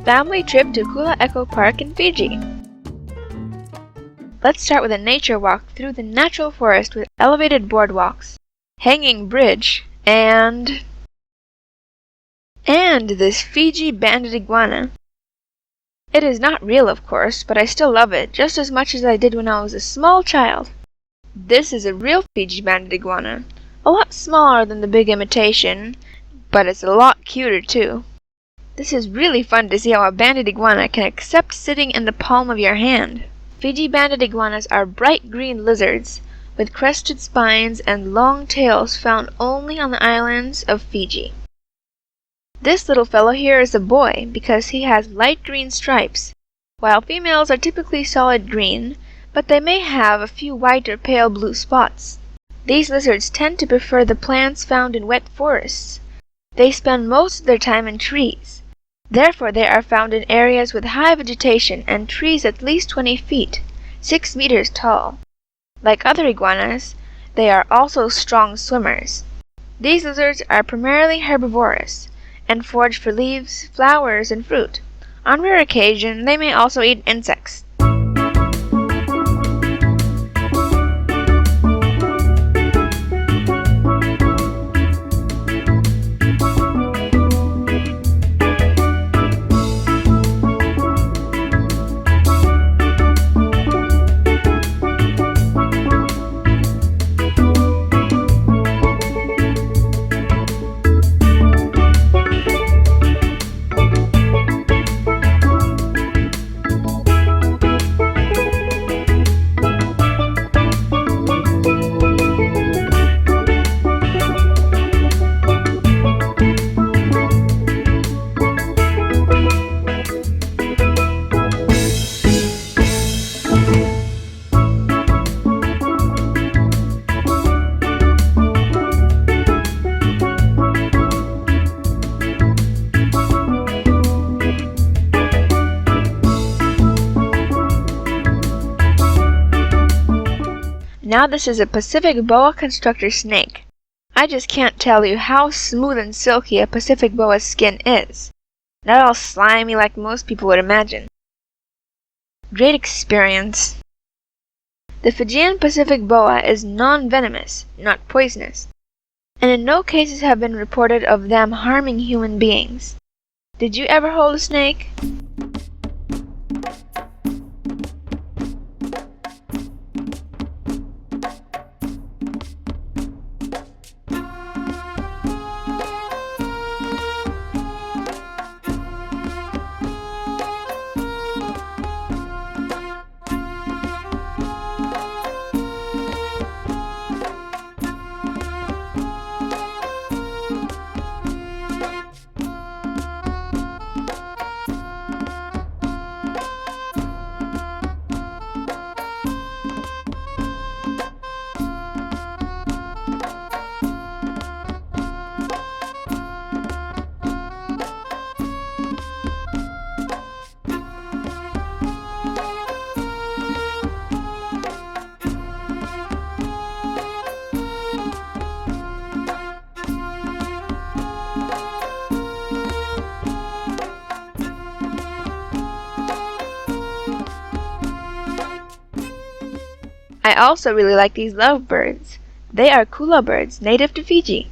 Family trip to Kula Eco Park in Fiji. Let's start with a nature walk through the natural forest with elevated boardwalks, hanging bridge, and this Fiji banded iguana. It is not real, of course, but I still love it just as much as I did when I was a small child. This is a real Fiji banded iguana, a lot smaller than the big imitation, but it's a lot cuter too. This is really fun to see how a banded iguana can accept sitting in the palm of your hand. Fiji banded iguanas are bright green lizards with crested spines and long tails found only on the islands of Fiji. This little fellow here is a boy because he has light green stripes, while females are typically solid green, but they may have a few white or pale blue spots. These lizards tend to prefer the plants found in wet forests. They spend most of their time in trees. Therefore, they are found in areas with high vegetation and trees at least 20 feet, 6 meters tall. Like other iguanas, they are also strong swimmers. These lizards are primarily herbivorous and forage for leaves, flowers, and fruit. On rare occasion, they may also eat insects. Now this is a Pacific boa constrictor snake. I just can't tell you how smooth and silky a Pacific boa's skin is. Not all slimy like most people would imagine. Great experience. The Fijian Pacific boa is non-venomous, not poisonous, and in no cases have been reported of them harming human beings. Did you ever hold a snake? I also really like these lovebirds. They are kula birds native to Fiji.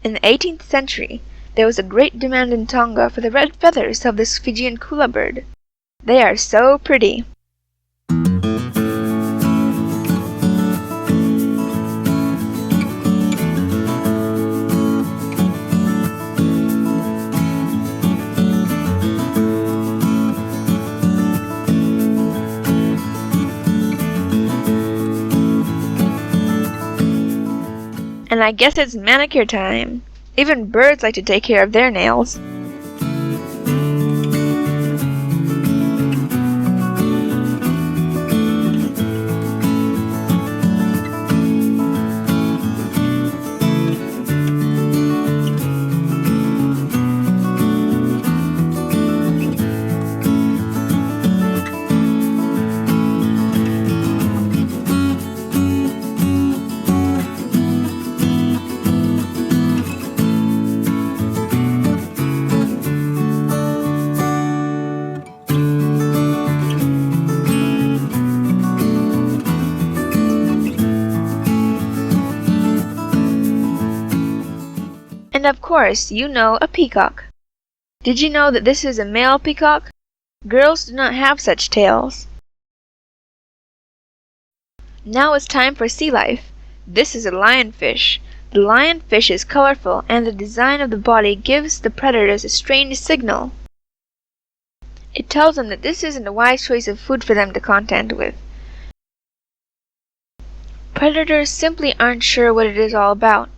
In the 18th century, there was a great demand in Tonga for the red feathers of this Fijian kula bird. They are so pretty. And I guess it's manicure time. Even birds like to take care of their nails. And of course, you know a peacock. Did you know that this is a male peacock? Girls do not have such tails. Now it's time for sea life. This is a lionfish. The lionfish is colorful, and the design of the body gives the predators a strange signal. It tells them that this isn't a wise choice of food for them to contend with. Predators simply aren't sure what it is all about,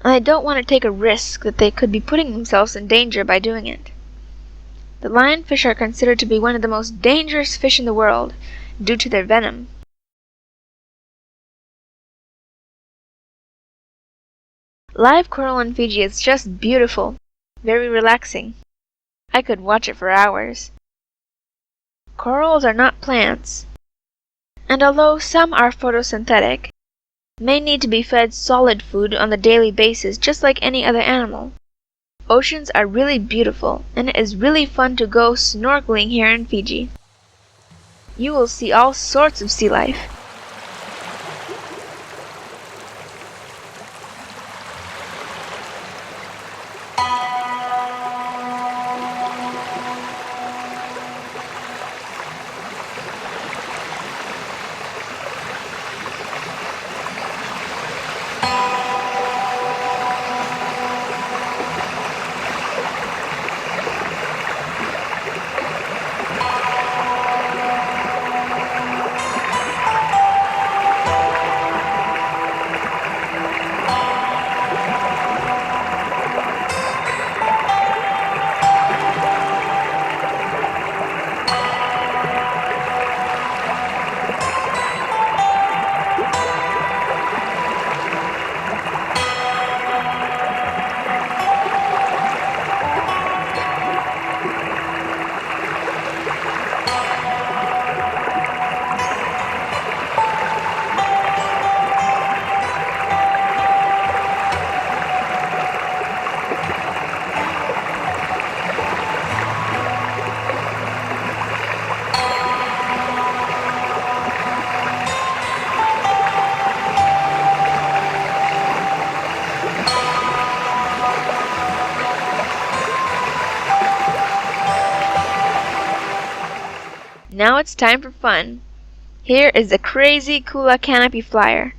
and they don't want to take a risk that they could be putting themselves in danger by doing it. The lionfish are considered to be one of the most dangerous fish in the world due to their venom. Live coral in Fiji is just beautiful, very relaxing. I could watch it for hours. Corals are not plants, and although some are photosynthetic, may need to be fed solid food on a daily basis just like any other animal. Oceans are really beautiful, and it is really fun to go snorkeling here in Fiji. You will see all sorts of sea life. Now it's time for fun. Here is the crazy Kula Canopy Flyer,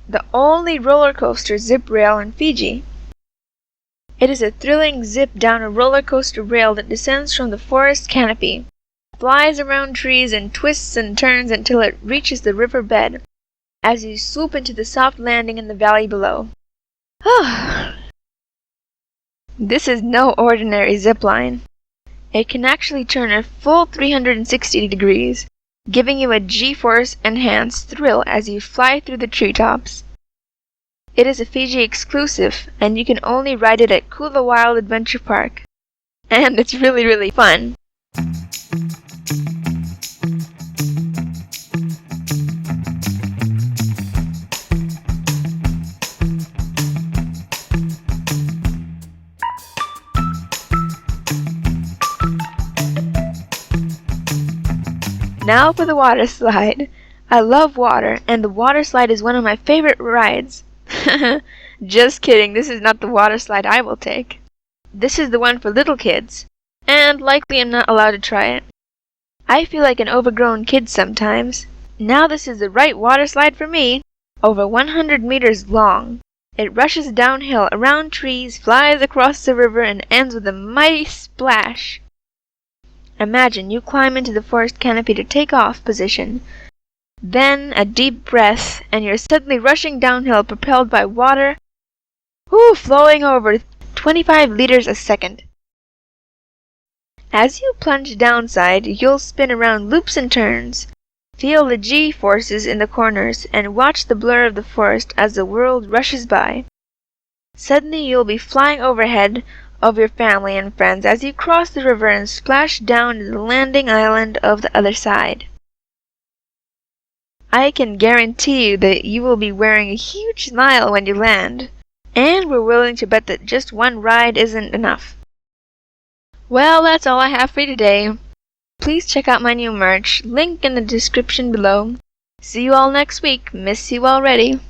the only roller coaster zip rail in Fiji. It is a thrilling zip down a roller coaster rail that descends from the forest canopy, flies around trees and twists and turns until it reaches the river bed as you swoop into the soft landing in the valley below. This is no ordinary zip line. It can actually turn a full 360 degrees, giving you a G-force enhanced thrill as you fly through the treetops. It is a Fiji exclusive, and you can only ride it at Kula Wild Adventure Park. And it's really, really fun. Now for the water slide. I love water, and the water slide is one of my favorite rides. Just kidding, this is not the water slide I will take. This is the one for little kids, and likely I'm not allowed to try it. I feel like an overgrown kid sometimes. Now this is the right water slide for me. Over 100 meters long. It rushes downhill around trees, flies across the river, and ends with a mighty splash. Imagine you climb into the forest canopy to take off position. Then a deep breath, and you're suddenly rushing downhill propelled by water, flowing over 25 liters a second. As you plunge downside, you'll spin around loops and turns. Feel the G-forces in the corners, and watch the blur of the forest as the world rushes by. Suddenly you'll be flying overhead of your family and friends as you cross the river and splash down to the landing island of the other side. I can guarantee you that you will be wearing a huge smile when you land, and we're willing to bet that just one ride isn't enough. Well, that's all I have for you today. Please check out my new merch, link in the description below. See you all next week. Miss you already.